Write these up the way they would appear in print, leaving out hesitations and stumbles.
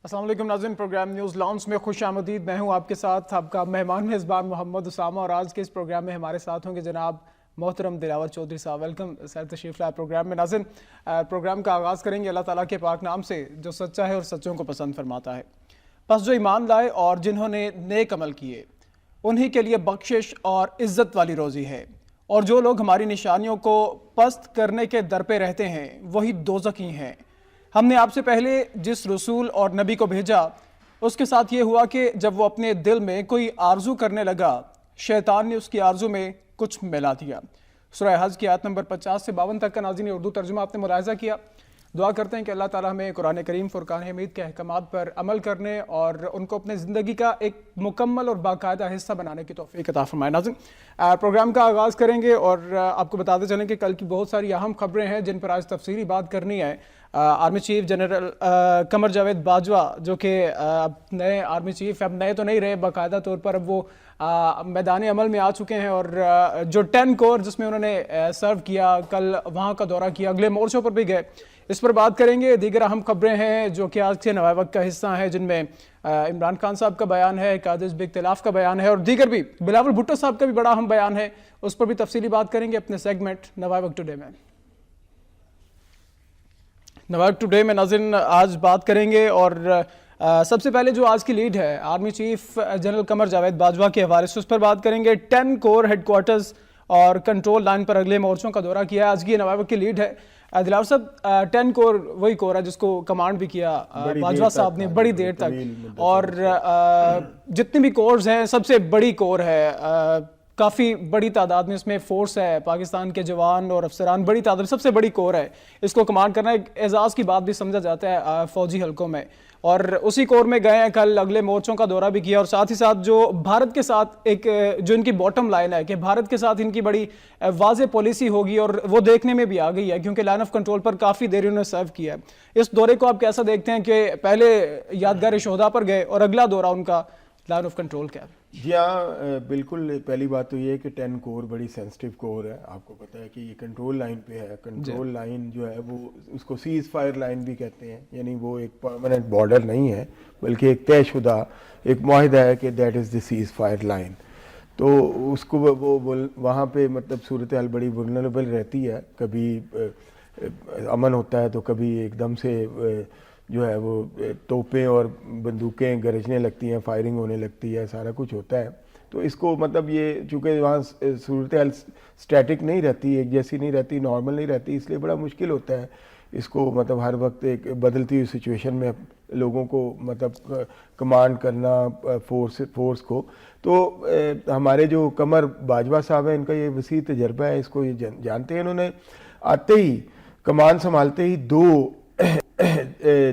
السلام علیکم ناظرین، پروگرام نیوز لاؤنج میں خوش آمدید۔ میں ہوں آپ کے ساتھ آپ کا مہمان میزبان محمد اسامہ، اور آج کے اس پروگرام میں ہمارے ساتھ ہوں گے جناب محترم دلاور چودھری صاحب۔ ویلکم سر، تشریف لائے پروگرام میں۔ ناظرین، پروگرام کا آغاز کریں گے اللہ تعالیٰ کے پاک نام سے جو سچا ہے اور سچوں کو پسند فرماتا ہے۔ پس جو ایمان لائے اور جنہوں نے نیک عمل کیے انہی کے لیے بخشش اور عزت والی روزی ہے، اور جو لوگ ہماری نشانیوں کو پست کرنے کے در پہ رہتے ہیں وہی دوزخی ہیں۔ ہم نے آپ سے پہلے جس رسول اور نبی کو بھیجا اس کے ساتھ یہ ہوا کہ جب وہ اپنے دل میں کوئی آرزو کرنے لگا شیطان نے اس کی آرزو میں کچھ ملا دیا۔ سورہ حج کی آیت نمبر 50 سے 52 تک کا ناظرین اردو ترجمہ آپ نے ملاحظہ کیا۔ دعا کرتے ہیں کہ اللہ تعالیٰ ہمیں قرآن کریم فرقان حمید کے احکامات پر عمل کرنے اور ان کو اپنے زندگی کا ایک مکمل اور باقاعدہ حصہ بنانے کی توفیق عطا فرمائے۔ ناظرین، پروگرام کا آغاز کریں گے اور آپ کو بتاتے چلیں کہ کل کی بہت ساری اہم خبریں ہیں جن پر آج تفصیلی بات کرنی ہے۔ Army chief general Qamar Javed Bajwa جو کہ اب نئے آرمی چیف، اب نئے تو نہیں رہے، باقاعدہ طور پر اب وہ میدان عمل میں آ چکے ہیں، اور جو 10 کور جس میں انہوں نے سرو کیا، کل وہاں کا دورہ کیا، اگلے مورچوں پر بھی گئے، اس پر بات کریں گے۔ دیگر اہم خبریں ہیں جو کہ آج کے نوائے وقت کا حصہ ہیں، جن میں عمران خان صاحب کا بیان ہے، قادس بے اختلاف کا بیان ہے، اور دیگر بھی بلاول بھٹو صاحب کا بھی بڑا اہم بیان ہے، اس پر بھی تفصیلی بات کریں گے اپنے سیگمنٹ نوائے وقت ٹوڈے میں۔ نوائے وقت ٹوڈے میں ناظرین آج بات کریں گے، اور سب سے پہلے جو آج کی لیڈ ہے army chief general Qamar Javed Bajwa کے حوالے سے، اس پر بات کریں گے۔ 10 کور ہیڈ کوارٹرز اور کنٹرول لائن پر اگلے مورچوں کا دورہ کیا ہے، آج کی نوائے وقت کی لیڈ ہے۔ دلاور صاحب، 10 کور وہی کور ہے جس کو کمانڈ بھی کیا باجوہ صاحب نے بڑی دیر تک، اور جتنی بھی کورز ہیں سب سے بڑی کور ہے، کافی بڑی تعداد میں اس میں فورس ہے، پاکستان کے جوان اور افسران بڑی تعداد میں، سب سے بڑی کور ہے، اس کو کمانڈ کرنا ایک اعزاز کی بات بھی سمجھا جاتا ہے فوجی حلقوں میں، اور اسی کور میں گئے ہیں، کل اگلے مورچوں کا دورہ بھی کیا، اور ساتھ ہی ساتھ جو بھارت کے ساتھ ایک جو ان کی باٹم لائن ہے کہ بھارت کے ساتھ ان کی بڑی واضح پالیسی ہوگی، اور وہ دیکھنے میں بھی آ گئی ہے کیونکہ لائن آف کنٹرول پر کافی دیر انہوں نے سرو کیا ہے۔ اس دورے کو آپ کیسا دیکھتے ہیں کہ پہلے یادگار شہداء پر گئے اور اگلا دورہ ان کا لائن آف کنٹرول کیا ہے؟ جی ہاں، بالکل۔ پہلی بات تو یہ ہے کہ 10 کور بڑی سینسٹیو کور ہے، آپ کو پتہ ہے کہ یہ کنٹرول لائن پہ ہے۔ کنٹرول لائن جو ہے وہ اس کو سیز فائر لائن بھی کہتے ہیں، یعنی وہ ایک پرماننٹ بارڈر نہیں ہے بلکہ ایک طے شدہ ایک معاہدہ ہے کہ that is the cease fire line. تو اس کو وہ وہاں پہ مطلب صورتحال بڑی ولنریبل رہتی ہے، کبھی امن ہوتا ہے تو کبھی ایک دم سے جو ہے وہ توپیں اور بندوقیں گرجنے لگتی ہیں، فائرنگ ہونے لگتی ہے، سارا کچھ ہوتا ہے۔ تو اس کو مطلب یہ چونکہ وہاں صورتحال سٹیٹک نہیں رہتی، ایک جیسی نہیں رہتی، نارمل نہیں رہتی، اس لیے بڑا مشکل ہوتا ہے اس کو مطلب ہر وقت ایک بدلتی ہوئی سچویشن میں لوگوں کو مطلب کمانڈ کرنا فورس کو۔ تو ہمارے جو قمر باجوہ صاحب ہیں، ان کا یہ وسیع تجربہ ہے، اس کو یہ جانتے ہیں۔ انہوں نے آتے ہی کمان سنبھالتے ہی 2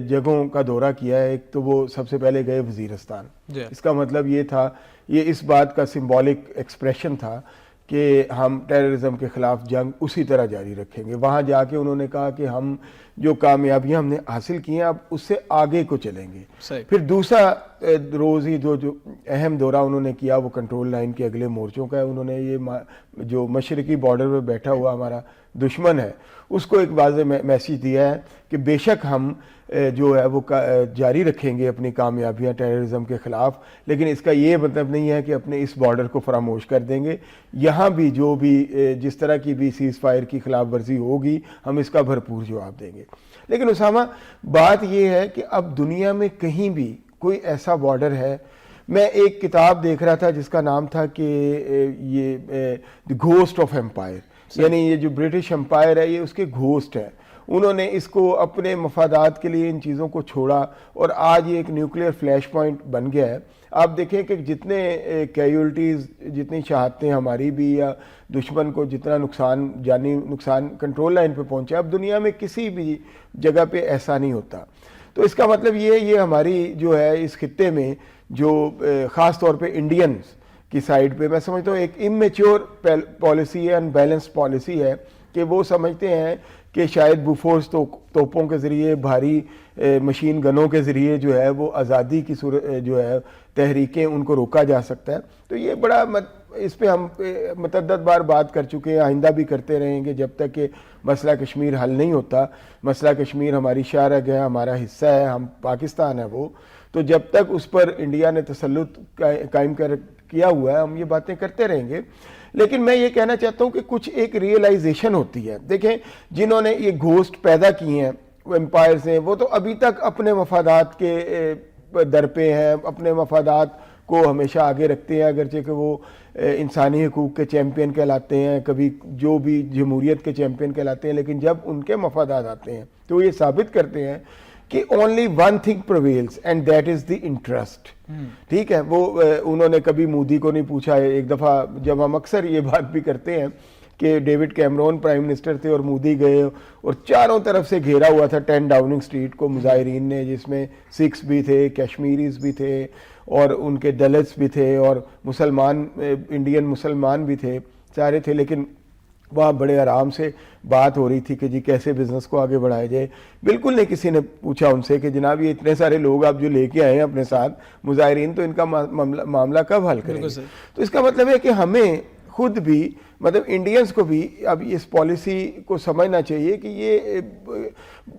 جگہوں کا دورہ کیا ہے۔ ایک تو وہ سب سے پہلے گئے وزیرستان، اس کا مطلب یہ تھا، یہ اس بات کا سمبولک ایکسپریشن تھا کہ ہم ٹیررزم کے خلاف جنگ اسی طرح جاری رکھیں گے۔ وہاں جا کے انہوں نے کہا کہ ہم جو کامیابیاں ہم نے حاصل کی ہیں اب اس سے آگے کو چلیں گے۔ پھر دوسرا روز ہی جو اہم دورہ انہوں نے کیا وہ کنٹرول لائن کے اگلے مورچوں کا ہے۔ انہوں نے یہ جو مشرقی بارڈر پہ بیٹھا ہوا ہمارا دشمن ہے اس کو ایک واضح میسیج دیا ہے کہ بے شک ہم جو ہے وہ جاری رکھیں گے اپنی کامیابیاں ٹیررزم کے خلاف، لیکن اس کا یہ مطلب نہیں ہے کہ اپنے اس بارڈر کو فراموش کر دیں گے۔ یہاں بھی جو بھی جس طرح کی بھی سیز فائر کی خلاف ورزی ہوگی ہم اس کا بھرپور جواب دیں گے۔ لیکن اسامہ، بات یہ ہے کہ اب دنیا میں کہیں بھی کوئی ایسا بارڈر ہے، میں ایک کتاب دیکھ رہا تھا جس کا نام تھا کہ یہ دی گھوسٹ آف ایمپائر، یعنی یہ جو برٹش امپائر ہے یہ اس کے گھوسٹ ہے۔ انہوں نے اس کو اپنے مفادات کے لیے ان چیزوں کو چھوڑا اور آج یہ ایک نیوکلیئر فلیش پوائنٹ بن گیا ہے۔ آپ دیکھیں کہ جتنے کیجولٹیز، جتنی شہادتیں ہماری بھی یا دشمن کو جتنا نقصان، جانی نقصان کنٹرول لائن پہ پہنچا، اب دنیا میں کسی بھی جگہ پہ ایسا نہیں ہوتا۔ تو اس کا مطلب یہ ہماری جو ہے اس خطے میں جو خاص طور پہ انڈینز کی سائڈ پہ میں سمجھتا ہوں ایک امیچور پالیسی ہے، ان بیلنس پالیسی ہے کہ وہ سمجھتے ہیں کہ شاید بوفورس توپوں کے ذریعے، بھاری مشین گنوں کے ذریعے جو ہے وہ آزادی کی جو ہے تحریکیں ان کو روکا جا سکتا ہے۔ تو یہ بڑا اس پہ ہم متعدد بار بات کر چکے ہیں, آئندہ بھی کرتے رہیں گے جب تک کہ مسئلہ کشمیر حل نہیں ہوتا. مسئلہ کشمیر ہماری شاہراہ ہے, ہمارا حصہ ہے, ہم پاکستان ہے وہ, تو جب تک اس پر انڈیا نے تسلط قائم کیا ہوا ہے ہم یہ باتیں کرتے رہیں گے. لیکن میں یہ کہنا چاہتا ہوں کہ کچھ ایک ریئلائزیشن ہوتی ہے. دیکھیں جنہوں نے یہ گھوسٹ پیدا کی ہیں, وہ امپائرز ہیں, وہ تو ابھی تک اپنے مفادات کے در پہ ہیں, اپنے مفادات کو ہمیشہ آگے رکھتے ہیں, اگرچہ کہ وہ انسانی حقوق کے چیمپئن کہلاتے ہیں, کبھی جو بھی جمہوریت کے چیمپئن کہلاتے ہیں, لیکن جب ان کے مفادات آتے ہیں تو یہ ثابت کرتے ہیں کہ only one thing prevails and that is the interest. ٹھیک ہے, وہ انہوں نے کبھی مودی کو نہیں پوچھا. ایک دفعہ جب ہم اکثر یہ بات بھی کرتے ہیں کہ ڈیوڈ کیمرون پرائم منسٹر تھے اور مودی گئے اور چاروں طرف سے گھیرا ہوا تھا 10 ڈاؤننگ اسٹریٹ کو مظاہرین نے, جس میں سکھس بھی تھے, کشمیریز بھی تھے اور ان کے دلتس بھی تھے اور مسلمان, انڈین مسلمان بھی تھے, سارے تھے. لیکن وہاں بڑے آرام سے بات ہو رہی تھی کہ جی کیسے بزنس کو آگے بڑھایا جائے. بالکل نہیں کسی نے پوچھا ان سے کہ جناب یہ اتنے سارے لوگ آپ جو لے کے آئے ہیں اپنے ساتھ مظاہرین, تو ان کا معاملہ کب حل کریں گے؟ تو اس کا مطلب ہے کہ ہمیں خود بھی, مطلب انڈینز کو بھی اب اس پالیسی کو سمجھنا چاہیے کہ یہ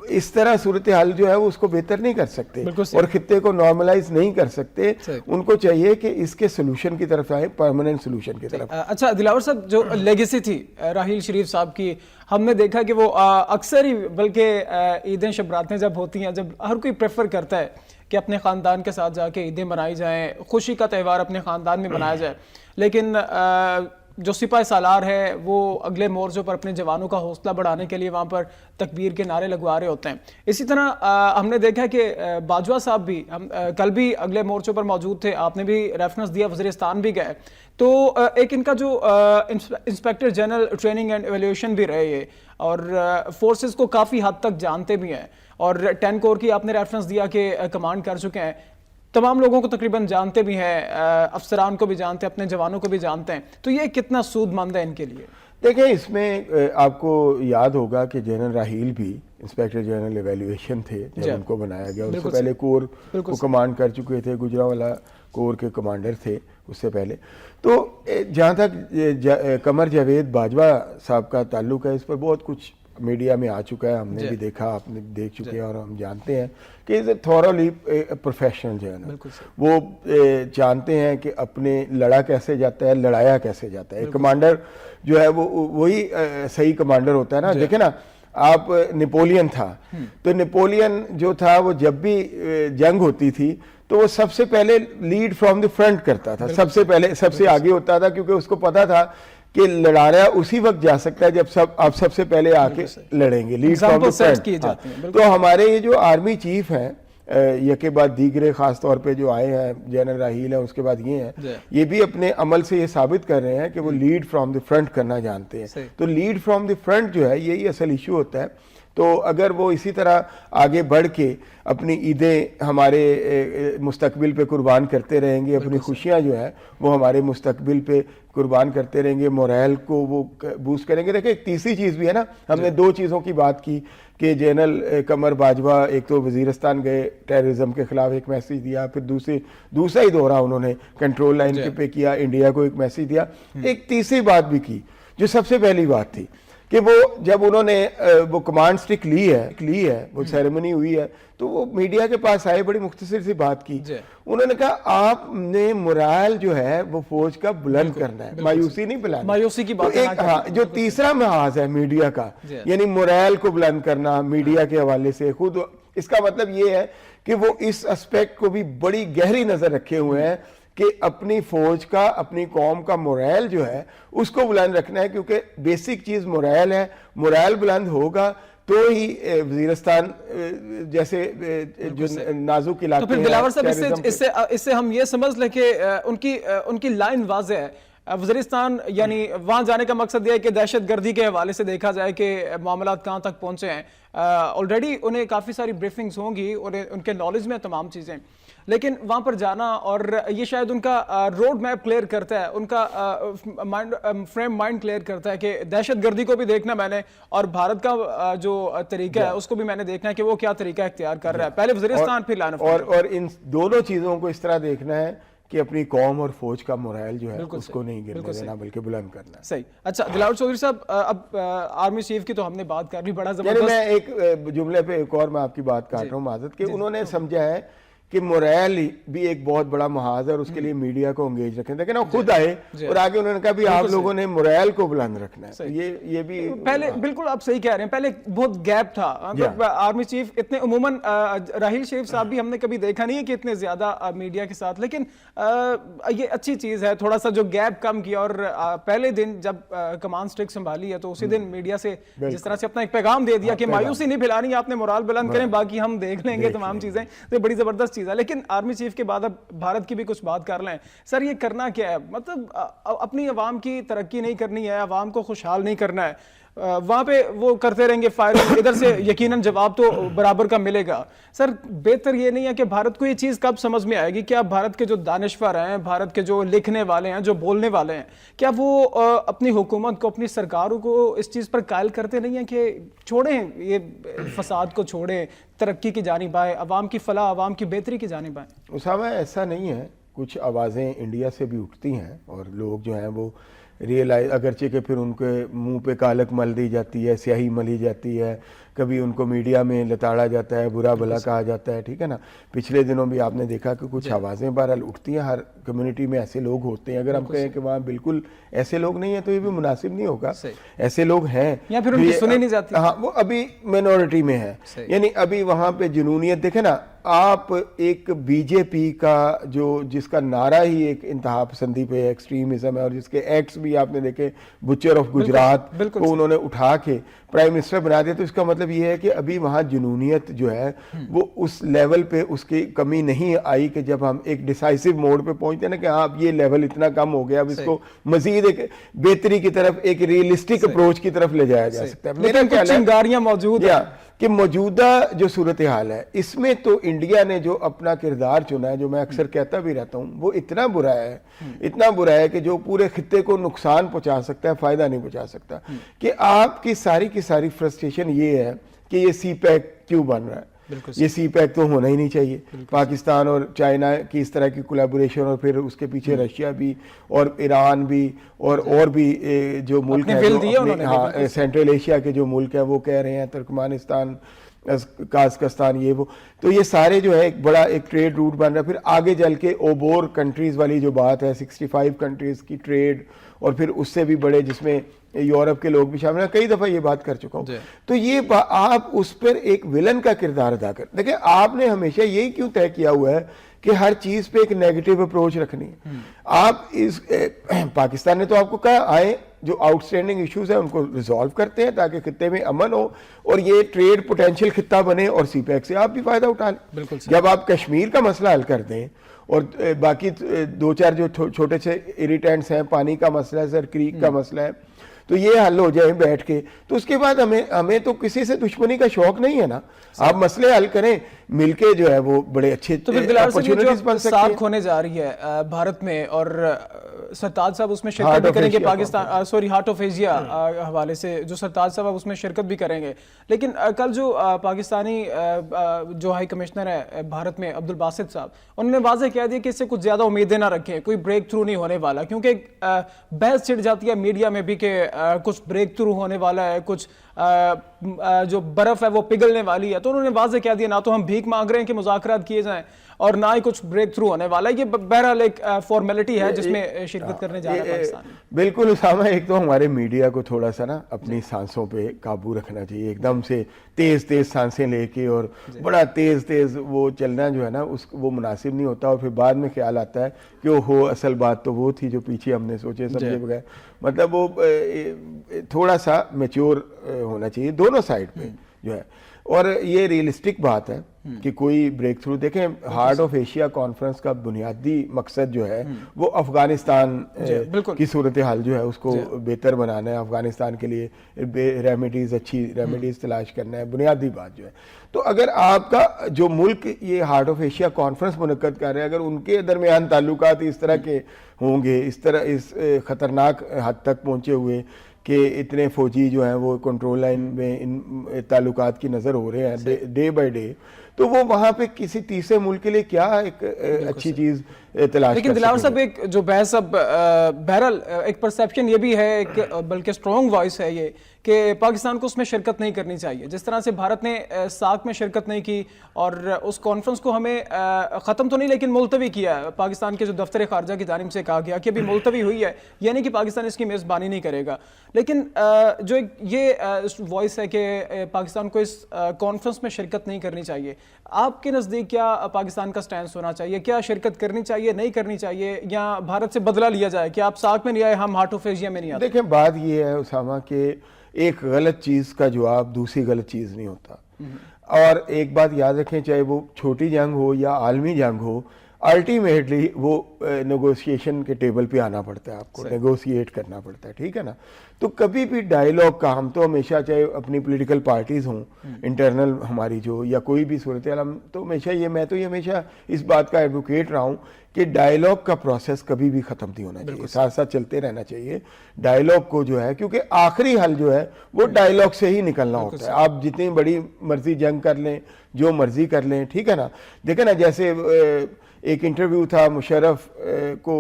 اس طرح صورتحال جو ہے وہ اس کو بہتر نہیں کر سکتے اور خطے کو نارملائز نہیں کر سکتے. ان کو چاہیے کہ اس کے سلوشن کی طرف آئے, پرماننٹ سلوشن کی طرف. اچھا دلاور صاحب, جو لیگیسی تھی راحیل شریف صاحب کی, ہم نے دیکھا کہ وہ اکثر ہی, بلکہ عیدیں شبراتیں جب ہوتی ہیں, جب ہر کوئی پریفر کرتا ہے کہ اپنے خاندان کے ساتھ جا کے عیدیں منائی جائیں, خوشی کا تہوار اپنے خاندان میں منایا جائے, لیکن جو سپاہ سالار ہے وہ اگلے مورچوں پر اپنے جوانوں کا حوصلہ بڑھانے کے لیے وہاں پر تکبیر کے نعرے لگوا رہے ہوتے ہیں. اسی طرح ہم نے دیکھا کہ باجوہ صاحب بھی کل بھی اگلے مورچوں پر موجود تھے, آپ نے بھی ریفرنس دیا, وزیرستان بھی گئے, تو ایک ان کا جو inspector general training and evaluation بھی رہے یہ, اور فورسز کو کافی حد تک جانتے بھی ہیں, اور 10 کور کی آپ نے ریفرنس دیا کہ کمانڈ کر چکے ہیں, تمام لوگوں کو تقریباً جانتے بھی ہیں, افسران کو بھی جانتے ہیں, اپنے جوانوں کو بھی جانتے ہیں. تو یہ کتنا سود مند ہے ان کے لیے؟ دیکھیں اس میں آپ کو یاد ہوگا کہ جنرل راحیل بھی انسپیکٹر جنرل ایویلیویشن تھے جب ان کو بنایا گیا. اس سے پہلے کور کو کمانڈ کر چکے تھے, گجرانوالہ کور کے کمانڈر تھے اس سے پہلے. تو جہاں تک قمر جاوید باجوہ صاحب کا تعلق ہے, اس پر بہت کچھ میڈیا میں آ چکا ہے, ہم نے بھی دیکھا, آپ نے دیکھ چکے ہیں, اور ہم جانتے ہیں کہ از اے تھورولی پروفیشنل جو ہے نا, وہ جانتے ہیں کہ اپنے لڑا کیسے جاتا ہے, لڑایا کیسے جاتا ہے. کمانڈر جو ہے وہ وہی صحیح کمانڈر ہوتا ہے نا. دیکھیں نا, آپ نیپولین تھا, تو نیپولین جو تھا وہ جب بھی جنگ ہوتی تھی تو وہ سب سے پہلے لیڈ فرام دی فرنٹ کرتا تھا, سب سے پہلے سب سے آگے ہوتا تھا, کیونکہ اس کو پتا تھا کہ لڑا رہا اسی وقت جا سکتا ہے جب آپ سب سے پہلے آ کے لڑیں گے, لیڈ فرام دی فرنٹ. تو ہمارے یہ جو آرمی چیف ہیں یکے بعد دیگرے, خاص طور پہ جو آئے ہیں جنرل راحیل ہیں, اس کے بعد یہ ہیں, یہ بھی اپنے عمل سے یہ ثابت کر رہے ہیں کہ وہ لیڈ فرام دی فرنٹ کرنا جانتے ہیں. تو لیڈ فرام دی فرنٹ جو ہے یہی اصل ایشو ہوتا ہے. تو اگر وہ اسی طرح آگے بڑھ کے اپنی عیدیں ہمارے مستقبل پہ قربان کرتے رہیں گے, اپنی خوشیاں جو ہیں وہ ہمارے مستقبل پہ قربان کرتے رہیں گے, مورائل کو وہ بوسٹ کریں گے. دیکھیں ایک تیسری چیز بھی ہے نا, ہم نے 2 چیزوں کی بات کی کہ جنرل قمر باجوہ ایک تو وزیرستان گئے, ٹیررزم کے خلاف ایک میسیج دیا, پھر دوسرا ہی دورہ انہوں نے کنٹرول لائن کے پہ کیا, انڈیا کو ایک میسیج دیا. ایک تیسری بات بھی کی جو سب سے پہلی بات تھی کہ وہ جب انہوں نے وہ کمانڈ سٹک لی ہے, وہ سیریمنی ہوئی ہے, تو وہ میڈیا کے پاس آئے, بڑی مختصر سی بات کی. انہوں نے کہا آپ نے morale جو ہے وہ فوج کا بلند کرنا ہے, مایوسی نہیں پلانا. مایوسی کی بات جو تیسرا محاذ ہے میڈیا کا, یعنی morale کو بلند کرنا میڈیا کے حوالے سے, خود اس کا مطلب یہ ہے کہ وہ اس اسپیکٹ کو بھی بڑی گہری نظر رکھے ہوئے ہیں کہ اپنی فوج کا, اپنی قوم کا morale جو ہے اس کو بلند رکھنا ہے, کیونکہ بیسک چیز morale ہے. morale بلند ہوگا تو ہی وزیرستان جیسے جو نازک علاقے ہیں. تو پھر دلاور صاحب اس سے ہم یہ سمجھ لیں کہ ان کی لائن واضح ہے. وزیرستان یعنی وہاں جانے کا مقصد یہ ہے کہ دہشت گردی کے حوالے سے دیکھا جائے کہ معاملات کہاں تک پہنچے ہیں. آلریڈی انہیں کافی ساری بریفنگز ہوں گی, ان کے نالج میں تمام چیزیں, لیکن وہاں پر جانا اور یہ شاید ان کا روڈ میپ کلیئر کرتا ہے, ان کا فریم مائنڈ کلیئر کرتا ہے کہ دہشت گردی کو بھی دیکھنا میں نے, اور بھارت کا جو طریقہ ہے اس کو بھی میں نے دیکھنا ہے کہ وہ کیا طریقہ اختیار کر رہا ہے. پہلے وزیرستان پھر لائن آف کنٹرول. اور ان دونوں چیزوں کو اس طرح دیکھنا ہے کہ اپنی قوم اور فوج کا مورائل جو ہے اس کو نہیں گرنے دینا بلکہ بلند کرنا ہے. صحیح. اچھا دلاور چودھری صاحب، اب آرمی چیف کی تو ہم نے بات کر لی بڑا زبردست. میں ایک جملے پہ ایک اور میں آپ کی بات کاٹ رہا ہوں معذرت، کہ انہوں نے سمجھا ہے کہ مورائل بھی ایک بہت بڑا محاذ ہے اور اس کے لیے میڈیا کو انگیج رکھیں. لیکن وہ خود آئے اور آگے انہوں نے کہا بھی آپ لوگوں نے مورائل کو بلند رکھنا ہے. یہ بھی پہلے بالکل آپ صحیح کہہ رہے ہیں، پہلے بہت گیپ تھا. آرمی چیف اتنے عموماً راحیل شریف صاحب بھی ہم نے کبھی دیکھا نہیں ہے کہ اتنے زیادہ میڈیا کے ساتھ، لیکن یہ اچھی چیز ہے تھوڑا سا جو گیپ کم کیا. اور پہلے دن جب کمان سٹرک سنبھالی ہے تو اسی دن میڈیا سے جس طرح سے اپنا ایک پیغام دے دیا کہ مایوسی نہیں پھیلانی، آپ نے مورال بلند کریں، باقی ہم دیکھ لیں گے تمام چیزیں. تو بڑی زبردست چیز ہے. لیکن آرمی چیف کے بعد اب بھارت کی بھی کچھ بات کر لیں. سر یہ کرنا کیا ہے؟ مطلب اپنی عوام کی ترقی نہیں کرنی ہے، عوام کو خوشحال نہیں کرنا ہے، وہاں پہ وہ کرتے رہیں گے فائرنگ، ادھر سے یقیناً جواب تو برابر کا ملے گا. سر بہتر یہ نہیں ہے کہ بھارت کو یہ چیز کب سمجھ میں آئے گی؟ کیا بھارت کے جو دانشور ہیں، بھارت کے جو لکھنے والے ہیں، جو بولنے والے ہیں، کیا وہ اپنی حکومت کو، اپنی سرکاروں کو اس چیز پر قائل کرتے نہیں ہیں کہ چھوڑیں یہ فساد کو، چھوڑیں، ترقی کی جانب آئے، عوام کی فلاح، عوام کی بہتری کی جانب آئے؟ اسامہ ایسا نہیں ہے. کچھ آوازیں انڈیا سے بھی اٹھتی ہیں اور لوگ جو ہیں وہ ریئلائز، اگرچہ کہ پھر ان کے منہ پہ کالک مل دی جاتی ہے، سیاہی ملی جاتی ہے، کبھی ان کو میڈیا میں لتاڑا جاتا ہے، برا بھلا کہا جاتا ہے، ٹھیک ہے نا. پچھلے دنوں بھی آپ نے دیکھا کہ کچھ آوازیں بہرحال اٹھتی ہیں. ہر کمیونٹی میں ایسے لوگ ہوتے ہیں. اگر ہم کہیں کہ وہاں بالکل ایسے لوگ نہیں ہیں تو یہ بھی مناسب نہیں ہوگا. ایسے لوگ ہیں یا پھر ان کی سنی نہیں جاتی. ہاں، وہ ابھی مینورٹی میں ہے. یعنی ابھی وہاں پہ جنونیت دیکھیں نا آپ، ایک بی جے پی کا جس کا نعرہ ہی ایک انتہا پسندی پہ ایکسٹریمزم ہے، اور جس کے ایکٹس بھی آپ نے دیکھے، بچر آف گجرات کو انہوں نے اٹھا کے پرائم منسٹر بنا دیا. تو اس کا مطلب یہ ہے کہ ابھی وہاں جنونیت جو ہے وہ اس لیول پہ اس کی کمی نہیں آئی کہ جب ہم ایک ڈیسائیسو موڈ پہ پہنچتے ہیں نا کہ ہاں اب یہ لیول اتنا کم ہو گیا، اب اس کو مزید ایک بہتری کی طرف، ایک ریئلسٹک اپروچ کی طرف لے جایا جا سکتا ہے. میرا خیال ہے چنگاریاں موجود ہیں کہ موجودہ جو صورتحال ہے اس میں تو انڈیا نے جو اپنا کردار چنا ہے، جو میں اکثر کہتا بھی رہتا ہوں، وہ اتنا برا ہے، اتنا برا ہے کہ جو پورے خطے کو نقصان پہنچا سکتا ہے، فائدہ نہیں پہنچا سکتا. کہ آپ کی ساری فرسٹریشن یہ ہے کہ یہ سی پیک کیوں بن رہا ہے. یہ سی پیک تو ہونا ہی نہیں چاہیے. پاکستان اور چائنا کی اس طرح کی کولیبوریشن، اور پھر اس کے پیچھے رشیا بھی اور ایران بھی اور بھی جو ملک ہیں، سینٹرل ایشیا کے جو ملک ہیں، وہ کہہ رہے ہیں ترکمانستان، قازقستان، یہ وہ، تو یہ سارے جو ہے ایک بڑا ایک ٹریڈ روٹ بن رہا ہے. پھر آگے چل کے اوبور کنٹریز والی جو بات ہے، 65 کنٹریز کی ٹریڈ، اور پھر اس سے بھی بڑے جس میں یورپ کے لوگ بھی شامل ہیں. کئی دفعہ یہ بات کر چکا ہوں. تو یہ آپ اس پر ایک ولن کا کردار ادا کر دیکھیں. آپ نے ہمیشہ یہی کیوں طے کیا ہوا ہے کہ ہر چیز پہ ایک نیگیٹو اپروچ رکھنی ہے؟ آپ پاکستان نے تو آپ کو کہا آئے جو آؤٹ اسٹینڈنگ ایشوز ہیں ان کو ریزالو کرتے ہیں تاکہ خطے میں امن ہو اور یہ ٹریڈ پوٹینشیل خطہ بنے، اور سی پیک سے آپ بھی فائدہ اٹھا لیں. جب آپ کشمیر کا مسئلہ حل کر دیں اور باقی دو چار جو چھوٹے سے اریٹینٹس ہیں، پانی کا مسئلہ ہے، سر کریک کا مسئلہ ہے، تو یہ حل ہو جائے بیٹھ کے، تو اس کے بعد ہمیں تو کسی سے دشمنی کا شوق نہیں ہے نا. آپ مسئلے حل کریں مل کے، جو ہے وہ بڑے اچھے اپرچونٹیز بن سکتی ہیں. سارک ہونے جا رہی ہے بھارت میں، اور سرتاج صاحب اس میں شرکت بھی کریں گے، پاکستان ہارٹ آف ایشیا حوالے سے جو سرتاج صاحب اس میں شرکت بھی کریں گے. لیکن کل جو پاکستانی جو ہائی کمشنر ہے بھارت میں عبدالباسط صاحب، انہوں نے واضح کہہ دیا کہ اس سے کچھ زیادہ امیدیں نہ رکھیں، کوئی بریک تھرو نہیں ہونے والا، کیونکہ بحث چھڑ جاتی ہے میڈیا میں بھی کہ کچھ بریک تھرو ہونے والا ہے، کچھ جو برف ہے وہ پگھلنے والی ہے. تو انہوں نے واضح کہہ دیا نہ تو ہم بھیک مانگ رہے ہیں کہ مذاکرات کیے جائیں اور نہ ہی کچھ بریک تھرو ہونے والا ہے. یہ بہرحال ایک فارمیلٹی ہے جس میں شرکت کرنے جا رہا ہے پاکستان. بالکل اسامہ، ایک تو ہمارے میڈیا کو تھوڑا سا نا اپنی سانسوں پہ قابو رکھنا چاہیے. ایک دم سے تیز سانسیں لے کے اور بڑا تیز وہ چلنا جو ہے نا وہ مناسب نہیں ہوتا، اور پھر بعد میں خیال آتا ہے کہ وہ اصل بات تو وہ تھی جو پیچھے ہم نے سوچے سمجھے بغیر. مطلب وہ تھوڑا سا میچور ہونا چاہیے دونوں سائڈ پہ جو ہے. اور یہ ریئلسٹک بات ہے کہ کوئی بریک تھرو، دیکھیں ہارٹ آف ایشیا کانفرنس کا بنیادی مقصد جو ہے وہ افغانستان کی صورتحال جو ہے اس کو بہتر بنانا ہے، افغانستان کے لیے ریمیڈیز، اچھی ریمیڈیز تلاش کرنا ہے، بنیادی بات جو ہے. تو اگر آپ کا جو ملک یہ ہارٹ آف ایشیا کانفرنس منعقد کر رہے ہیں، اگر ان کے درمیان تعلقات اس طرح کے ہوں گے، اس طرح اس خطرناک حد تک پہنچے ہوئے کہ اتنے فوجی جو ہیں وہ کنٹرول لائن میں ان تعلقات کی نظر ہو رہے ہیں ڈے بائی ڈے، تو وہ وہاں پہ کسی تیسرے ملک کے لیے کیا ایک اچھی چیز تلاش. لیکن دلاور صاحب ایک جو بحث اب بہرحال ایک پرسیپشن یہ بھی ہے, ایک بلکہ اسٹرانگ وائس ہے یہ کہ پاکستان کو اس میں شرکت نہیں کرنی چاہیے. جس طرح سے بھارت نے ساک میں شرکت نہیں کی اور اس کانفرنس کو ہمیں ختم تو نہیں لیکن ملتوی کیا. پاکستان کے جو دفتر خارجہ کی جانب سے کہا گیا کہ ابھی ملتوی ہوئی ہے, یعنی کہ پاکستان اس کی میزبانی نہیں کرے گا. لیکن جو یہ وائس ہے کہ پاکستان کو اس کانفرنس میں شرکت نہیں کرنی چاہیے, آپ کے نزدیک کیا پاکستان کا سٹینس ہونا چاہیے؟ کیا شرکت کرنی چاہیے, نہیں کرنی چاہیے, یا بھارت سے بدلہ لیا جائے کہ آپ ساک میں نہیں آئے, ہم ہارٹ آف ایشیا میں نہیں آتے؟ دیکھیں بات یہ ہے اسامہ کہ ایک غلط چیز کا جواب دوسری غلط چیز نہیں ہوتا. اور ایک بات یاد رکھیں, چاہے وہ چھوٹی جنگ ہو یا عالمی جنگ ہو, الٹیمیٹلی وہ نیگوسیشن کے ٹیبل پہ آنا پڑتا ہے, آپ کو نیگوسیٹ کرنا پڑتا ہے, ٹھیک ہے نا. تو کبھی بھی ڈائیلاگ کا ہم تو ہمیشہ, چاہے اپنی پولیٹیکل پارٹیز ہوں انٹرنل ہماری جو, یا کوئی بھی صورتحال, ہم تو ہمیشہ میں تو یہ ہمیشہ اس بات کا ایڈوکیٹ رہا ہوں کہ ڈائیلاگ کا پروسیس کبھی بھی ختم نہیں ہونا چاہیے, ساتھ ساتھ چلتے رہنا چاہیے ڈائیلاگ کو جو ہے, کیونکہ آخری حل جو ہے وہ ڈائیلاگ سے ہی نکلنا ہوتا ہے. آپ جتنی بڑی مرضی جنگ کر لیں, جو مرضی کر لیں, ٹھیک ہے نا. دیکھیں نا جیسے ایک انٹرویو تھا, مشرف کو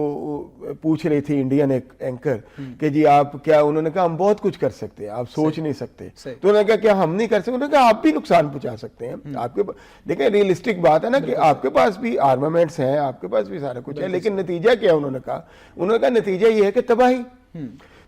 پوچھ رہی تھی انڈین ایک اینکر کہ جی آپ کیا, انہوں نے کہا ہم بہت کچھ کر سکتے ہیں, آپ سوچ نہیں سکتے. تو انہوں نے کہا کیا ہم نہیں کر سکتے؟ انہوں نے کہا آپ بھی نقصان پہنچا سکتے ہیں. آپ کے دیکھیں ریئلسٹک بات ہے نا کہ آپ کے پاس بھی آرمامنٹس ہیں, آپ کے پاس بھی سارا کچھ ہے, لیکن نتیجہ کیا انہوں نے کہا نتیجہ یہ ہے کہ تباہی.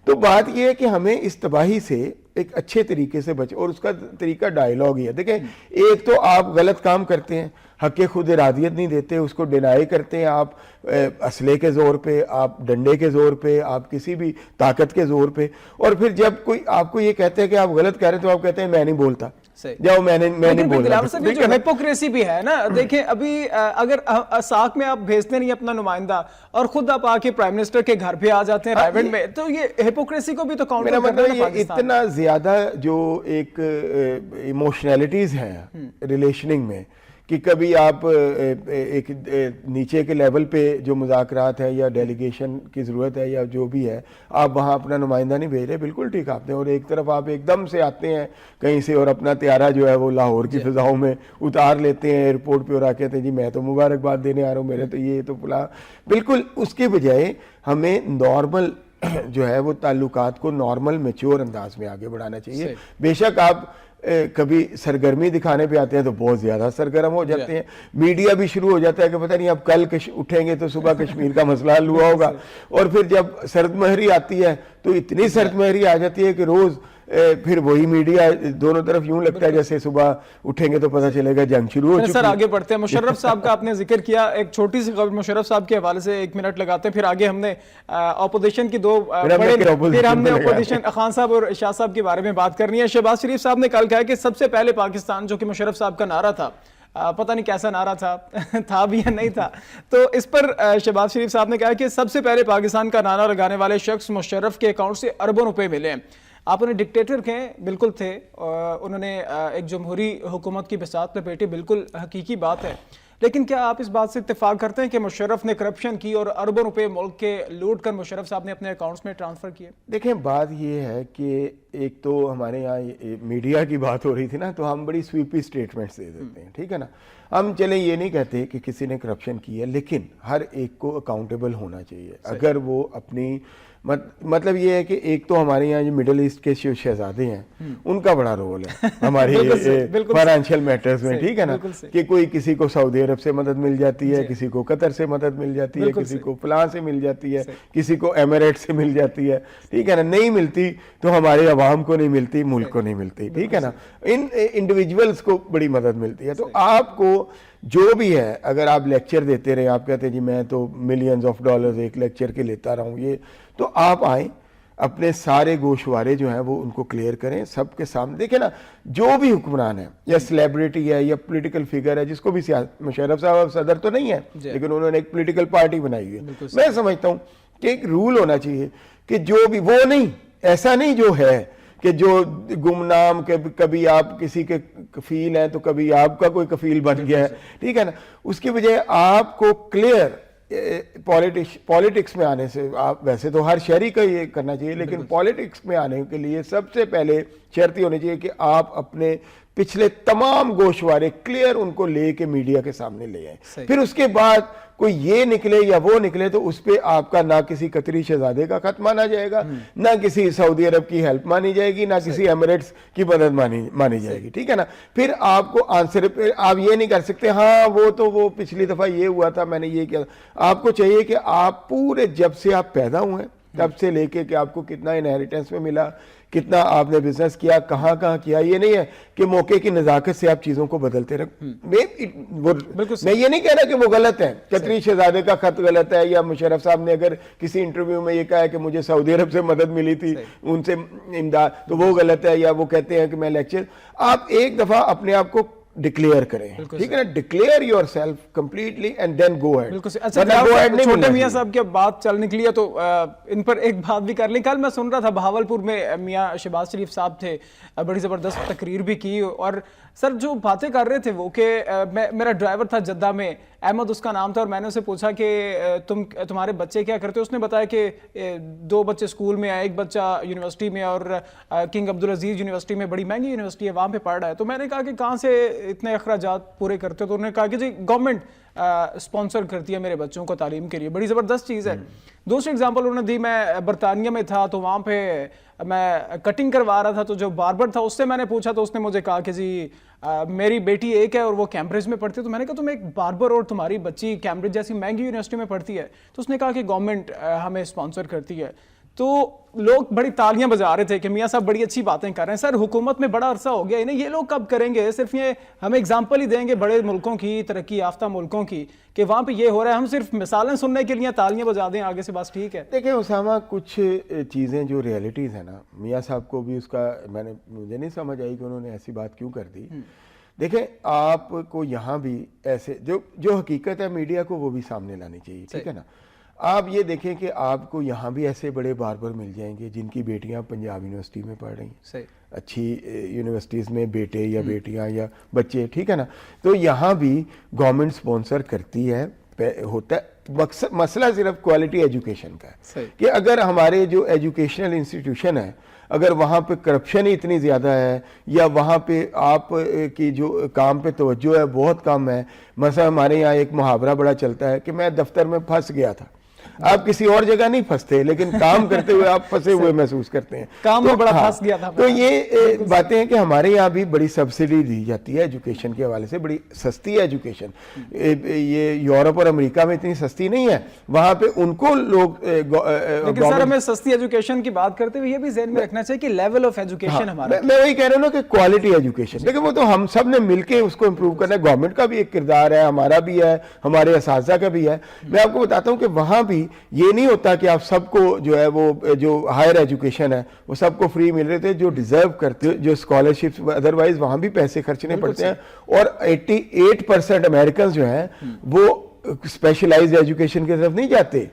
تو بات یہ ہے کہ ہمیں اس تباہی سے ایک اچھے طریقے سے بچے, اور اس کا طریقہ ڈائیلاگ ہی ہے. دیکھیں ایک تو آپ غلط کام کرتے ہیں, حق خود ارادیت نہیں دیتے, اس کو ڈینائی کرتے ہیں آپ اسلحے کے زور پہ, آپ ڈنڈے کے زور پہ, آپ کسی بھی طاقت کے زور پہ, اور پھر جب کوئی آپ کو یہ کہتے ہیں کہ آپ غلط کہہ رہے ہیں تو آپ کہتے ہیں میں نہیں بولتا, جاؤ میں نہیں بولتا. جو ہپوکریسی بھی ہے نا, دیکھیں ابھی اگر ساک میں آپ بھیجتے نہیں اپنا نمائندہ اور خود آپ آ کے پرائم منسٹر کے گھر پہ آ جاتے ہیں رائیونڈ میں, تو یہ ہپوکریسی کو بھی تو کاؤنٹر کرنا ہے. یہ اتنا زیادہ جو ایک ایموشنالٹیز ہیں ریلیشننگ میں کہ کبھی آپ ایک نیچے کے لیول پہ جو مذاکرات ہے یا ڈیلیگیشن کی ضرورت ہے یا جو بھی ہے, آپ وہاں اپنا نمائندہ نہیں بھیج رہے, بالکل ٹھیک آپ نے, اور ایک طرف آپ ایک دم سے آتے ہیں کہیں سے اور اپنا طیارہ جو ہے وہ لاہور کی فضاؤں میں اتار لیتے ہیں ایئرپورٹ پہ, اور آ کہتے ہیں جی میں تو مبارکباد دینے آ رہا ہوں, میرے تو یہ تو فلاں. بالکل اس کے بجائے ہمیں نارمل جو ہے وہ تعلقات کو نارمل میچور انداز میں آگے بڑھانا چاہیے. بے شک آپ کبھی سرگرمی دکھانے پہ آتے ہیں تو بہت زیادہ سرگرم ہو جاتے ہیں, میڈیا بھی شروع ہو جاتا ہے کہ پتہ نہیں اب کل اٹھیں گے تو صبح کشمیر کا مسئلہ حل ہوا ہوگا, اور پھر جب سرد مہری آتی ہے تو اتنی سرد مہری آ جاتی ہے کہ روز پھر وہی میڈیا دونوں طرف یوں لگتا ہے جیسے صبح اٹھیں گے تو پتہ چلے گا جنگ شروع ہو چکی ہے. سر آگے بڑھتے ہیں, مشرف صاحب کا آپ نے ذکر کیا, ایک چھوٹی سی خبر مشرف صاحب کے حوالے سے 1 منٹ لگاتے ہیں, پھر آگے ہم نے اپوزیشن کی پھر ہم نے اپوزیشن خان صاحب اور شاہ صاحب کے بارے میں بات کرنی ہے. شہباز شریف صاحب نے کل کہا کہ سب سے پہلے پاکستان, جو کہ مشرف صاحب کا نعرہ تھا, پتہ نہیں کیسا نعرہ تھا بھی یا نہیں تھا, تو اس پر شہباز شریف صاحب نے کہا کہ سب سے پہلے پاکستان کا نعرہ لگانے والے شخص مشرف کے اکاؤنٹ سے اربوں روپے ملے ہیں. آپ انہیں ڈکٹیٹر کہیں, بالکل تھے, انہوں نے ایک جمہوری حکومت کی بساط لپیٹی, بالکل حقیقی بات ہے. لیکن کیا آپ اس بات سے اتفاق کرتے ہیں کہ مشرف نے کرپشن کی اور اربوں روپے ملک کے لوٹ کر مشرف صاحب نے اپنے اکاؤنٹس میں ٹرانسفر کیے؟ دیکھیں بات یہ ہے کہ ایک تو ہمارے یہاں میڈیا کی بات ہو رہی تھی نا, تو ہم بڑی سویپی سٹیٹمنٹس دے دیتے ہیں, ٹھیک ہے نا. ہم چلیں یہ نہیں کہتے کہ کسی نے کرپشن کی ہے, لیکن ہر ایک کو اکاؤنٹیبل ہونا چاہیے. اگر وہ اپنی مطلب یہ ہے کہ ایک تو ہمارے یہاں جو مڈل ایسٹ کے شہزادے ہیں ان کا بڑا رول ہے ہمارے فائنینشیل میٹرز میں, ٹھیک ہے نا, کہ کوئی کسی کو سعودی عرب سے مدد مل جاتی ہے, کسی کو قطر سے مدد مل جاتی ہے, کسی کو فلاں سے مل جاتی ہے, کسی کو ایمریٹ سے مل جاتی ہے, ٹھیک ہے نا. نہیں ملتی تو ہمارے عوام کو نہیں ملتی, ملک کو نہیں ملتی, ٹھیک ہے نا. ان انڈیویجولز کو بڑی مدد ملتی ہے. تو آپ کو جو بھی ہے, اگر آپ لیکچر دیتے رہے, آپ کہتے ہیں جی میں تو ملینز آف ڈالرز ایک لیکچر کے لیتا رہا ہوں, یہ تو آپ آئیں اپنے سارے گوشوارے جو ہیں وہ ان کو کلیئر کریں سب کے سامنے. دیکھیں نا, جو بھی حکمران ہے یا سیلیبریٹی ہے یا پولیٹیکل فگر ہے, جس کو بھی مشرف صاحب صدر تو نہیں ہے لیکن انہوں نے ایک پولیٹیکل پارٹی بنائی ہے, میں سمجھتا ہوں کہ ایک رول ہونا چاہیے کہ جو بھی, وہ نہیں, ایسا نہیں جو ہے کہ جو گمنام, کبھی آپ کسی کے کفیل ہیں تو کبھی آپ کا کوئی کفیل بن گیا ہے, ٹھیک ہے نا. اس کی بجائے آپ کو کلیئر پالیٹکس میں آنے سے, آپ ویسے تو ہر شہری کا یہ کرنا چاہیے, لیکن پالیٹکس میں آنے کے لیے سب سے پہلے شرط یہ ہونی چاہیے کہ آپ اپنے پچھلے تمام گوشوارے کلیئر ان کو لے کے میڈیا کے سامنے لے آئے. پھر اس کے بعد کوئی یہ نکلے یا وہ نکلے تو اس پہ آپ کا نہ کسی قطری شہزادے کا خط مانا جائے گا, نہ کسی سعودی عرب کی ہیلپ مانی جائے گی, نہ کسی ایمریٹس کی مدد مانی جائے گی, ٹھیک ہے نا. پھر آپ کو آنسر پہ آپ یہ نہیں کر سکتے ہاں وہ پچھلی دفعہ یہ ہوا تھا میں نے یہ کیا. آپ کو چاہیے کہ آپ پورے جب سے آپ پیدا ہوئے ہیں تب سے لے کے کہ آپ کو کتنا انہیریٹنس میں ملا, کتنا آپ نے بزنس کیا, کہاں کیا, یہ نہیں ہے کہ موقع کی نزاکت سے آپ چیزوں کو بدلتے رکھ. میں یہ نہیں کہہ رہا کہ وہ غلط ہے, قطری شہزادے کا خط غلط ہے, یا مشرف صاحب نے اگر کسی انٹرویو میں یہ کہا ہے کہ مجھے سعودی عرب سے مدد ملی تھی ان سے امداد, تو وہ غلط ہے, یا وہ کہتے ہیں کہ میں لیکچر. آپ ایک دفعہ اپنے آپ کو ڈکلیئر کریں, ٹھیک ہے نا, declare yourself completely and then go ahead. چھوٹے میاں صاحب کی بات چل نکلی ہے تو ان پر ایک بات بھی کر لیں. کل میں سن رہا تھا بہاولپور میں میاں شہباز شریف صاحب تھے, بڑی زبردست تقریر بھی کی, اور سر جو باتیں کر رہے تھے وہ کہ میرا ڈرائیور تھا جدہ میں, احمد اس کا نام تھا, اور میں نے اسے پوچھا کہ تمہارے بچے کیا کرتے, اس نے بتایا کہ 2 بچے اسکول میں ہیں, ایک بچہ یونیورسٹی میں, اور کنگ عبدالعزیز یونیورسٹی میں, بڑی مہنگی یونیورسٹی ہے, وہاں پہ پڑھ رہا ہے. تو میں نے کہا کہ کہاں سے اتنے اخراجات پورے کرتے ہو؟ تو انہوں نے کہا کہ جی گورنمنٹ اسپانسر کرتی ہے میرے بچوں کو تعلیم کے لیے. بڑی زبردست چیز ہے. دوسری اگزامپل انہوں نے دی, میں برطانیہ میں تھا تو وہاں پہ میں کٹنگ کروا رہا تھا, تو جو باربر تھا اس سے میں نے پوچھا تو اس نے مجھے کہا کہ جی میری بیٹی ایک ہے اور وہ کیمبرج میں پڑھتی ہے. تو میں نے کہا تم ایک باربر اور تمہاری بچی کیمبرج جیسی مہنگی یونیورسٹی میں پڑھتی ہے. تو اس نے کہا کہ گورنمنٹ ہمیں اسپانسر کرتی ہے. تو لوگ بڑی تالیاں بجا رہے تھے کہ میاں صاحب بڑی اچھی باتیں کر رہے ہیں. سر حکومت میں بڑا عرصہ ہو گیا انہیں, یہ لوگ کب کریں گے؟ صرف یہ ہمیں اگزامپل ہی دیں گے بڑے ملکوں کی, ترقی یافتہ ملکوں کی, کہ وہاں پہ یہ ہو رہا ہے, ہم صرف مثالیں سننے کے لیے تالیاں بجا دیں, آگے سے بس ٹھیک ہے. دیکھیں اسامہ, کچھ چیزیں جو ریئلٹیز ہیں نا, میاں صاحب کو بھی اس کا مجھے نہیں سمجھ آئی کہ انہوں نے ایسی بات کیوں کر دی. دیکھیں آپ کو یہاں بھی ایسے جو حقیقت ہے میڈیا کو وہ بھی سامنے لانی چاہیے, ٹھیک ہے نا. آپ یہ دیکھیں کہ آپ کو یہاں بھی ایسے بڑے باربر مل جائیں گے جن کی بیٹیاں پنجاب یونیورسٹی میں پڑھ رہی ہیں, اچھی یونیورسٹیز میں بیٹے یا بیٹیاں یا بچے, ٹھیک ہے نا. تو یہاں بھی گورنمنٹ سپانسر کرتی ہے, ہوتا ہے. مسئلہ صرف کوالٹی ایجوکیشن کا ہے کہ اگر ہمارے جو ایجوکیشنل انسٹیٹیوشن ہے اگر وہاں پہ کرپشن ہی اتنی زیادہ ہے, یا وہاں پہ آپ کی جو کام پہ توجہ ہے بہت کم ہے. مثلا ہمارے یہاں ایک محاورہ بڑا چلتا ہے کہ میں دفتر میں پھنس گیا تھا. آپ کسی اور جگہ نہیں پھنستے, لیکن کام کرتے ہوئے آپ پھنسے ہوئے محسوس کرتے ہیں. کام میں بڑا پھنس گیا تھا. تو یہ باتیں ہیں کہ ہمارے یہاں بھی بڑی سبسڈی دی جاتی ہے ایجوکیشن کے حوالے سے, بڑی سستی ہے ایجوکیشن. یہ یورپ اور امریکہ میں اتنی سستی نہیں ہے, وہاں پہ ان کو لوگ. لیکن سر ہمیں سستی ایجوکیشن کی بات کرتے ہوئے یہ بھی ذہن میں رکھنا چاہیے کہ لیول آف ایجوکیشن ہمارا, میں وہی کہہ رہا ہوں نا کہ کوالٹی ایجوکیشن, لیکن وہ تو ہم سب نے مل کے اس کو امپروو کرنا ہے. گورنمنٹ کا بھی ایک کردار ہے, ہمارا بھی ہے, ہمارے اساتذہ کا بھی ہے. میں آپ کو بتاتا ہوں کہ وہاں بھی یہ نہیں ہوتا کہ آپ سب کو جو ہے وہ جو ہائر ایجوکیشن ہے وہ سب کو فری مل رہے تھے. جو ڈیزرو کرتے, جو اسکالرشپس, ادروائز وہاں بھی پیسے خرچنے پڑتے ہیں. اور 88% امریکنز جو ہیں وہ اسپیشلائزڈ ایجوکیشن کی طرف نہیں جاتے.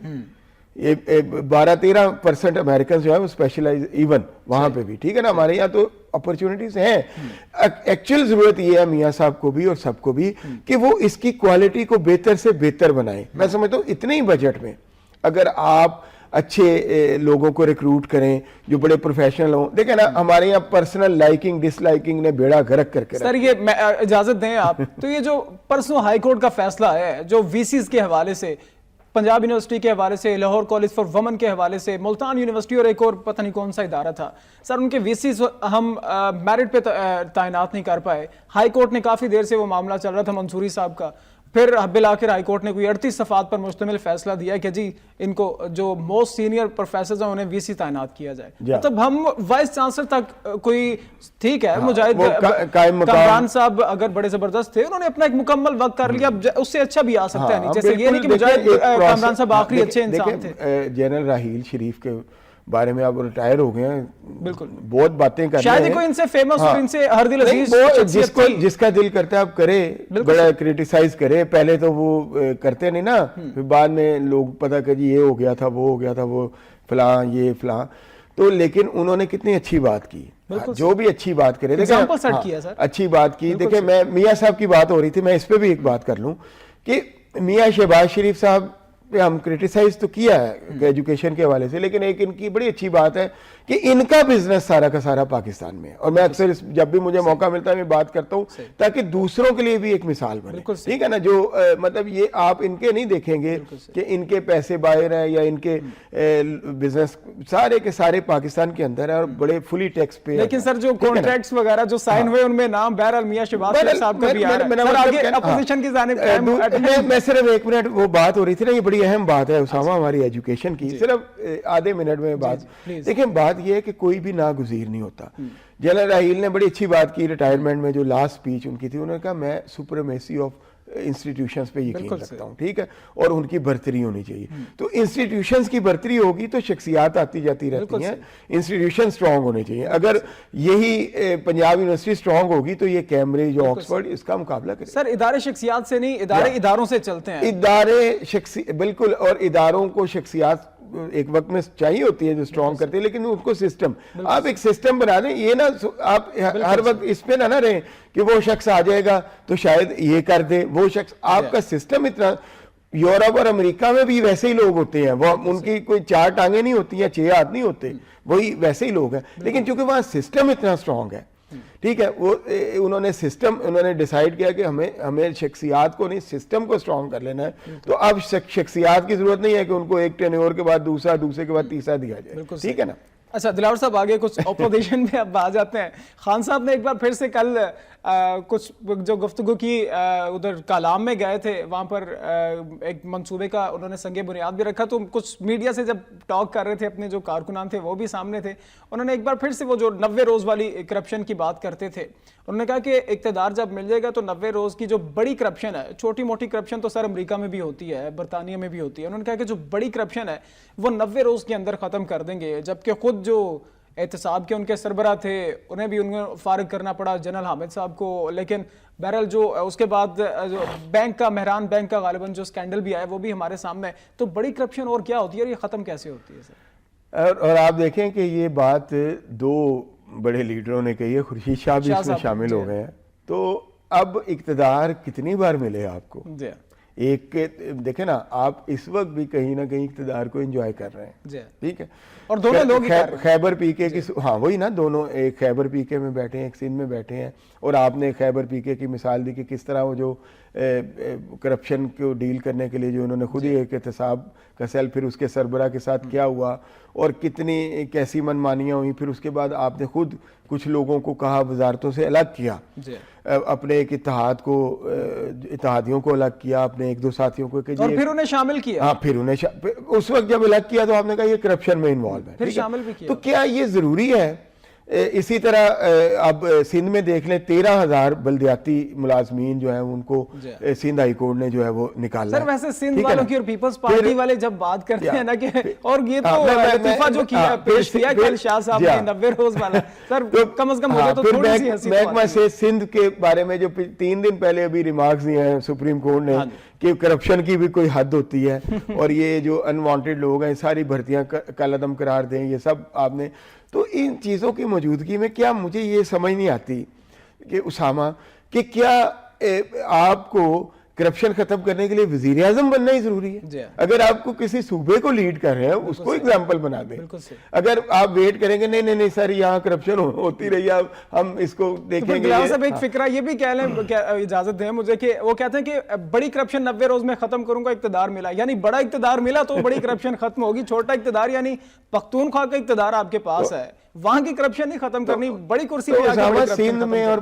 12-13% امریکنز جو ہے وہ اسپیشلائز ایون وہاں پہ بھی, ٹھیک ہے نا. ہمارے یہاں تو اپرچونٹیز ہیں. ایکچوئل ضرورت یہ ہے میاں صاحب کو بھی اور سب کو بھی کہ وہ اس کی کوالٹی کو بہتر سے بہتر بنائیں. میں سمجھتا ہوں اتنے ہی بجٹ میں اگر آپ اچھے لوگوں کو ریکروٹ کریں جو بڑے پروفیشنل ہوں. دیکھیں نا ہمارے یہاں پرسنل لائکنگ ڈس لائکنگ نے بیڑا غرق کر کے. سر یہ اجازت دیں آپ, تو یہ جو پرسوں ہائی کورٹ کا فیصلہ ہے جو وی سیز کے حوالے سے, پنجاب یونیورسٹی کے حوالے سے, لاہور کالج فار وومن کے حوالے سے, ملتان یونیورسٹی اور ایک اور پتہ نہیں کون سا ادارہ تھا, سر ان کے وی سیز ہم میرٹ پہ تعینات نہیں کر پائے. ہائی کورٹ نے کافی دیر سے وہ معاملہ چل رہا تھا منصوری صاحب کا, پھر بالآخر ہائی کورٹ نے کوئی 38 صفحات پر مشتمل فیصلہ دیا کہ جی ان کو جو موسٹ سینئر پروفیسرز ہیں انہیں وی سی تعینات کیا جائے. مطلب ہم وائس چانسلر تک کوئی, ٹھیک ہے مجاہد کامران صاحب اگر بڑے زبردست تھے, انہوں نے اپنا ایک مکمل وقت کر لیا, اس سے اچھا بھی آ سکتا ہے نہیں. جیسے یہ نہیں کہ مجاہد کامران صاحب آخری اچھے انسان تھے. جنرل راحیل شریف کے بارے میں آپ ریٹائر ہو گئے ہیں, بالکل بہت باتیں کر رہے ہیں, شاید کوئی ان سے فیمس اور ان سے ہر دل عزیز, جس کا دل کرتا ہے آپ کرے, بڑا کریٹیسائز کرے. پہلے تو وہ کرتے نہیں نا, پھر بعد میں لوگ پتہ کہ جی یہ ہو گیا تھا, وہ ہو گیا تھا, وہ فلاں یہ فلاں. تو لیکن انہوں نے کتنی اچھی بات کی, جو بھی اچھی بات کرے, دیکھیں اچھی بات کی. دیکھیں میں میاں صاحب کی بات ہو رہی تھی, میں اس پہ بھی ایک بات کر لوں کہ میاں شہباز شریف صاحب پہ ہم کرٹیسائز تو کیا ہے ایجوکیشن کے حوالے سے, لیکن ایک ان کی بڑی اچھی بات ہے کہ ان کا بزنس سارا کا سارا پاکستان میں ہے, اور میں اکثر جب بھی مجھے موقع ملتا ہے میں بات کرتا ہوں تاکہ دوسروں کے لیے بھی ایک مثال بنے, ٹھیک ہے نا. جو مطلب یہ آپ ان کے نہیں دیکھیں گے کہ ان کے پیسے باہر ہیں یا ان کے بزنس سارے کے سارے پاکستان کے اندر ہے اور بڑے فلی ٹیکس پہ. لیکن سر جو کانٹریکٹس وغیرہ جو سائن ہوئے ان میں نام بہرحال میاں شہباز شریف صاحب کا بھی آ رہا ہے. سر آگے اپوزیشن کی جانب میں صرف ایک منٹ, وہ بات ہو رہی تھی نا, یہ بڑی اہم بات ہے اسامہ ہماری ایجوکیشن کی, صرف آدھے منٹ میں بات دیکھیں. بات یہ ہے کہ کوئی بھی ناگزیر نہیں ہوتا. جنرل راحیل نے بڑی اچھی بات کی ریٹائرمنٹ میں, جو لاسٹ سپیچ ان کی تھی, انہوں نے کہا میں سپریمیسی آف انسٹیٹیوشنز پہ یقین رکھتا ہوں, ٹھیک ہے, اور ان کی برتری ہونی چاہیے. تو انسٹیٹیوشنز کی برتری ہوگی تو شخصیات آتی جاتی رہتی ہیں, انسٹیٹیوشن سٹرونگ ہونے چاہیے. اگر یہی پنجاب یونیورسٹی سٹرونگ ہوگی تو یہ کیمبرج اور آکسفورڈ اس کا مقابلہ کرے. سر ادارے شخصیات سے نہیں, ادارے اداروں سے چلتے ہیں. ادارے بالکل, اور اداروں کو شخصیات ایک وقت میں چاہیے ہوتی ہے جو سٹرونگ کرتے ہیں, لیکن ان کو سسٹم, آپ ایک سسٹم بنا دیں. یہ نا آپ ہر وقت اس پہ نہ رہیں کہ وہ شخص آ جائے گا تو شاید یہ کر دے, وہ شخص, آپ کا سسٹم اتنا, یورپ اور امریکہ میں بھی ویسے ہی لوگ ہوتے ہیں, وہ ان کی کوئی 4 ٹانگیں نہیں ہوتی ہیں, 6 ہاتھ نہیں ہوتے, وہی ویسے ہی لوگ ہیں. لیکن چونکہ وہاں سسٹم اتنا سٹرونگ ہے, ٹھیک ہے, وہ انہوں نے ڈیسائیڈ کیا کہ ہمیں شخصیات کو نہیں سسٹم کو سٹرونگ کر لینا ہے. تو اب شخصیات کی ضرورت نہیں ہے کہ ان کو ایک ٹینیور کے بعد دوسرا, دوسرے کے بعد تیسرا دیا جائے, ٹھیک ہے نا. اچھا دلاور صاحب آگے کچھ اپوزیشن میں اب آ جاتے ہیں. خان صاحب نے ایک بار پھر سے کل کچھ جو گفتگو کی, ادھر کالام میں گئے تھے, وہاں پر ایک منصوبے کا انہوں نے سنگ بنیاد بھی رکھا. تو کچھ میڈیا سے جب ٹاک کر رہے تھے, اپنے جو کارکنان تھے وہ بھی سامنے تھے, انہوں نے ایک بار پھر سے وہ جو 90 روز والی کرپشن کی بات کرتے تھے, انہوں نے کہا کہ اقتدار جب مل جائے گا تو 90 روز کی جو بڑی کرپشن ہے, چھوٹی موٹی کرپشن تو سر امریکہ میں بھی ہوتی ہے, برطانیہ میں بھی ہوتی ہے, انہوں نے کہا کہ جو بڑی کرپشن ہے وہ 90 روز کے اندر ختم کر دیں گے. جبکہ خود جو احتساب کے ان کے سربراہ تھے انہیں بھی انہیں فارغ کرنا پڑا, جنرل حامد صاحب کو. لیکن بہرحال جو اس کے بعد جو بینک کا, مہران بینک کا غالباً جو سکینڈل بھی آیا وہ بھی ہمارے سامنے ہے. تو بڑی کرپشن اور کیا ہوتی ہے اور یہ ختم کیسے ہوتی ہے سر؟ اور آپ دیکھیں کہ یہ بات 2 بڑے لیڈروں نے کہی ہے, خورشید شاہ بھی اس میں شامل ہو گئے ہیں. تو اب اقتدار کتنی بار ملے آپ کو؟ ایک دیکھیں نا, آپ اس وقت بھی کہیں نہ کہیں اقتدار کو انجوائے کر رہے ہیں, ٹھیک ہے, اور دونوں لوگ خیبر پی کے ہاں وہی نا, دونوں, ایک خیبر پی کے میں بیٹھے ہیں, ایک سندھ میں بیٹھے ہیں. اور آپ نے خیبر پی کے کی مثال دی کہ کس طرح وہ جو کرپشن کو ڈیل کرنے کے لیے جو انہوں نے خود ہی ایک احتساب کا سیل, پھر اس کے سربراہ کے ساتھ کیا ہوا اور کتنی کیسی منمانیاں ہوئیں. پھر اس کے بعد آپ نے خود کچھ لوگوں کو کہا, وزارتوں سے الگ کیا, اپنے ایک اتحاد کو, اتحادیوں کو الگ کیا, اپنے 1-2 ساتھیوں کو, اور پھر انہیں شامل کیا. ہاں, پھر انہیں اس وقت جب الگ کیا تو آپ نے کہا یہ کرپشن میں انوالو ہے, پھر شامل بھی کیا. تو کیا یہ ضروری ہے؟ اسی طرح اب سندھ میں دیکھ لیں 13,000 بلدیاتی ملازمین جو ہیں ان کو سندھ ہائی کورٹ نے جو ہے وہ نکالا. سر ویسے سندھ والوں کی اور پیپلز پارٹی والے جب بات کرتے ہیں نا کہ, اور یہ تو لطیفہ جو کیا پیش کیا کل شاہ صاحب نے 90 روز والا, سر کم از کم مجھے تو تھوڑی سی ہنسی. محکمہ سے سندھ کے بارے میں جو 3 دن پہلے ابھی ریمارکس دیے ہیں سپریم کورٹ نے کہ کرپشن کی بھی کوئی حد ہوتی ہے, اور یہ جو انوانٹیڈ لوگ ہیں ساری بھرتیاں کالعدم قرار دیں, یہ سب آپ نے. تو ان چیزوں کی موجودگی میں کیا مجھے یہ سمجھ نہیں آتی کہ اسامہ کہ کیا آپ کو کرپشن ختم کرنے کے لیے وزیر اعظم بننا ہی ضروری ہے؟ اگر آپ کو کسی صوبے کو لیڈ کر رہے ہیں اس کو ایگزامپل بنا دیں. اگر آپ ویٹ کریں گے نہیں سر یہاں کرپشن ہوتی رہی ہے, ہم اس کو دیکھیں گے. ایک فکرہ یہ بھی کہہ لیں, اجازت دیں مجھے, کہ وہ کہتے ہیں کہ بڑی کرپشن 90 روز میں ختم کروں گا, اقتدار ملا, یعنی بڑا اقتدار ملا تو بڑی کرپشن ختم ہوگی. چھوٹا اقتدار یعنی پختونخوا کا اقتدار آپ کے پاس ہے, وہاں کی کرپشن نہیں ختم کرنی, بڑی کرسی پہ. سندھ میں اور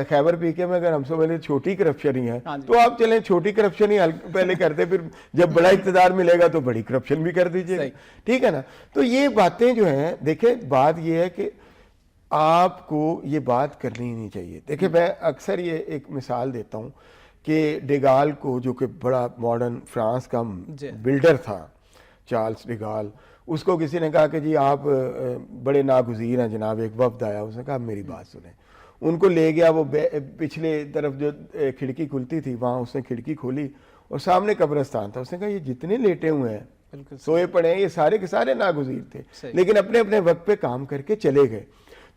خیبر پی کے میں اگر ہم سے پہلے چھوٹی کرپشن ہی ہے تو آپ چلیں چھوٹی کرپشن ہی پہلے کرتے, پھر جب بڑا اقتدار ملے گا تو بڑی کرپشن بھی کر دیجئے, ٹھیک ہے نا. تو یہ باتیں جو ہیں, دیکھیں بات یہ ہے کہ آپ کو یہ بات کرنی نہیں چاہیے. دیکھیں میں اکثر یہ ایک مثال دیتا ہوں کہ ڈیگال کو, جو کہ بڑا ماڈرن فرانس کا بلڈر تھا, چارلس ڈیگال, اس کو کسی نے کہا کہ جی آپ بڑے ناگزیر ہیں جناب, ایک وفد آیا, اس نے کہا میری بات سنیں. ان کو لے گیا, وہ پچھلے طرف جو کھڑکی کھلتی تھی وہاں اس نے کھڑکی کھولی اور سامنے قبرستان تھا. اس نے کہا یہ جتنے لیٹے ہوئے ہیں, سوئے پڑے ہیں, یہ سارے کے سارے ناگزیر تھے, لیکن اپنے اپنے وقت پہ کام کر کے چلے گئے.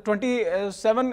27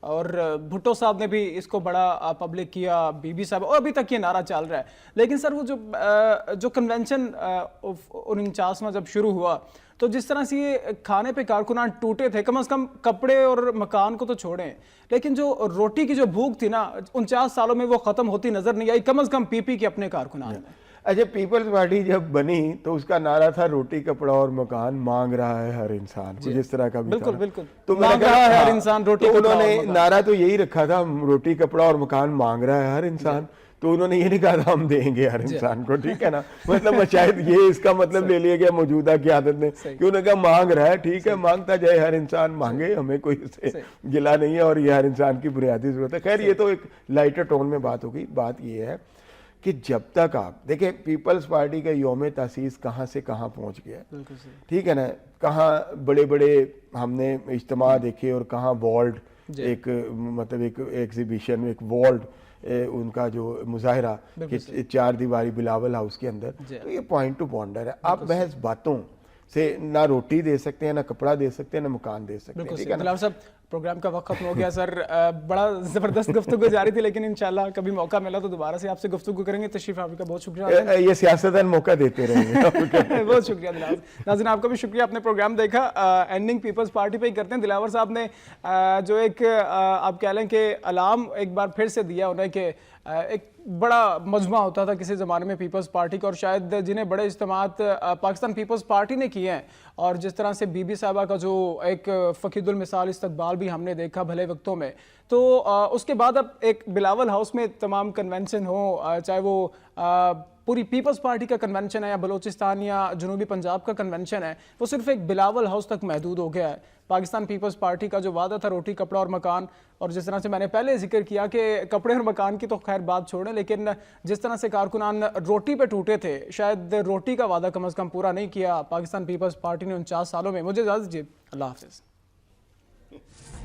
اور بھٹو صاحب نے بھی اس کو بڑا پبلک کیا, بی بی صاحب, اور ابھی تک یہ نعرہ چل رہا ہے. لیکن سر وہ جو کنونشن 49 میں جب شروع ہوا تو جس طرح سے یہ کھانے پہ کارکنان ٹوٹے تھے, کم از کم کپڑے اور مکان کو تو چھوڑیں, لیکن جو روٹی کی جو بھوک تھی نا 49 سالوں میں وہ ختم ہوتی نظر نہیں آئی, کم از کم پی پی کے اپنے کارکنان میں. اچھا, پیپلز پارٹی جب بنی تو اس کا نعرہ تھا روٹی کپڑا اور مکان مانگ رہا ہے ہر انسان, جس طرح کا بھی بالکل بالکل تو مانگ رہا ہے ہر انسان روٹی کپڑا. انہوں نے نعرہ تو یہی رکھا تھا, روٹی کپڑا اور مکان مانگ رہا ہے ہر انسان, تو انہوں نے یہ نہیں کہا تھا ہم دیں گے ہر انسان کو, ٹھیک ہے نا. مطلب شاید یہ اس کا مطلب لے لیا گیا موجودہ قیادت نے کہ انہوں نے کہا مانگ رہا ہے, ٹھیک ہے, مانگتا جائے, ہر انسان مانگے, ہمیں کوئی اس سے گلا نہیں ہے, اور یہ ہر انسان کی بنیادی ضرورت ہے. خیر یہ تو ایک لائٹر ٹون میں بات ہوگی. بات یہ ہے کہ جب تک آپ دیکھیں پیپلز پارٹی کا یوم تاسیس کہاں سے کہاں پہنچ گیا, ٹھیک ہے نا, کہاں بڑے بڑے ہم نے اجتماع دیکھے, اور کہاں والڈ ایک مطلب ایک ایگزیبیشن, ایک والڈ ان کا جو مظاہرہ کہ 4 دیواری بلاول ہاؤس کے اندر. تو یہ پوائنٹ ٹو پونڈر ہے. آپ محض باتوں سے نہ روٹی دے سکتے ہیں, نہ کپڑا دے سکتے ہیں, نہ مکان دے سکتے ہیں. ٹھیک ہے نا صاحب, پروگرام کا وقت ختم ہو گیا سر, بڑا زبردست گفتگو جاری تھی, لیکن انشاءاللہ کبھی موقع ملا تو دوبارہ سے آپ سے گفتگو کریں گے. تشریف آپ کا بہت شکریہ. یہ سیاستدان موقع دیتے رہیں گے. بہت شکریہ دلاور. ناظرین آپ کا بھی شکریہ, آپ نے پروگرام دیکھا. اینڈنگ پیپلز پارٹی پہ ہی کرتے ہیں. دلاور صاحب نے جو ایک آپ کہہ لیں کہ الارم ایک بار پھر سے دیا انہیں کہ ایک بڑا مجمع ہوتا تھا کسی زمانے میں پیپلز پارٹی کا, اور شاید جنہیں بڑے اجتماعات پاکستان پیپلز پارٹی نے کیے ہیں, اور جس طرح سے بی بی صاحبہ کا جو ایک فقید المثال استقبال بھی ہم نے دیکھا بھلے وقتوں میں, تو اس کے بعد اب ایک بلاول ہاؤس میں تمام کنونشن ہوں, چاہے وہ پوری پیپلز پارٹی کا کنونشن ہے یا بلوچستان یا جنوبی پنجاب کا کنونشن ہے, وہ صرف ایک بلاول ہاؤس تک محدود ہو گیا ہے. پاکستان پیپلز پارٹی کا جو وعدہ تھا روٹی کپڑا اور مکان, اور جس طرح سے میں نے پہلے ذکر کیا کہ کپڑے اور مکان کی تو خیر بات چھوڑیں, لیکن جس طرح سے کارکنان روٹی پہ ٹوٹے تھے, شاید روٹی کا وعدہ کم از کم پورا نہیں کیا پاکستان پیپلز پارٹی نے 49 سالوں میں. مجھے اجازت دیجیے, اللہ حافظ.